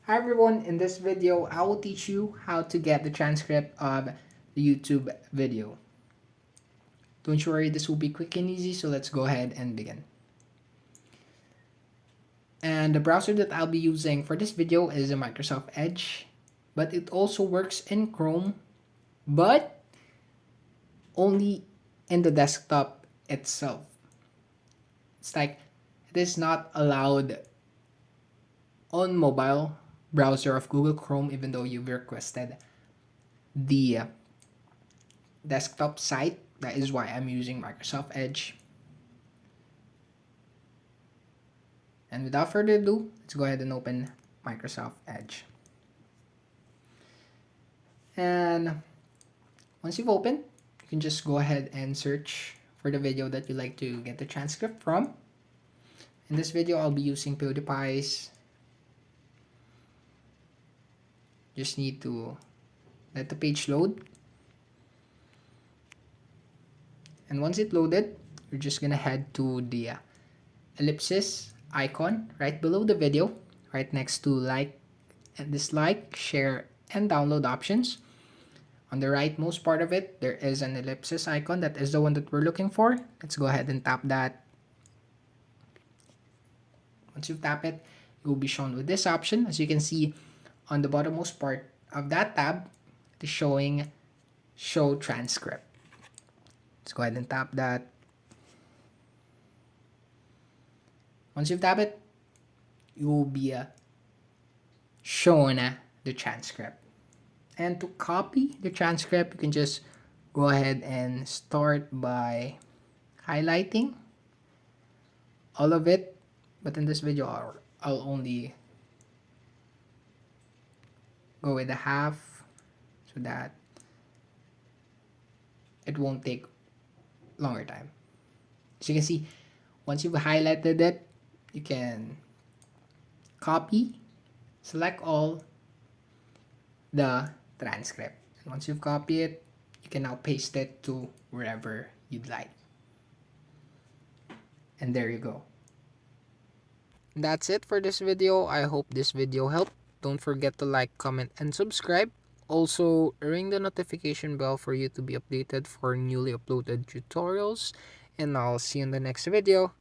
Hi everyone, in this video I will teach you how to get the transcript of the YouTube video. Don't you worry, this will be quick and easy, so let's go ahead and begin. And the browser that I'll be using for this video is a Microsoft Edge, but it also works in Chrome, but only in the desktop itself. It's like it is not allowed on mobile browser of Google Chrome even though you've requested the desktop site. That is why I'm using Microsoft Edge. And without further ado, let's go ahead and open Microsoft Edge. And once you've opened, you can just go ahead and search for the video that you'd like to get the transcript from. In this video, I'll be using PewDiePie's. Just need to let the page load. And once it loaded, you're just gonna head to the ellipsis icon right below the video, right next to like and dislike, share, and download options. On the rightmost part of it, there is an ellipsis icon. That is the one that we're looking for. Let's go ahead and tap that. Once you tap it, you will be shown with this option. As you can see, on the bottommost part of that tab, it is showing Show Transcript. Let's go ahead and tap that. Once you tap it, you will be shown the transcript. And to copy the transcript, you can just go ahead and start by highlighting all of it. But in this video, I'll only go with a half so that it won't take longer time. So you can see, once you've highlighted it, you can copy, select all the transcript. And once you've copied it, you can now paste it to wherever you'd like. And there you go. That's it for this video. I hope this video helped. Don't forget to like, comment, and subscribe. Also, ring the notification bell for you to be updated for newly uploaded tutorials. And I'll see you in the next video.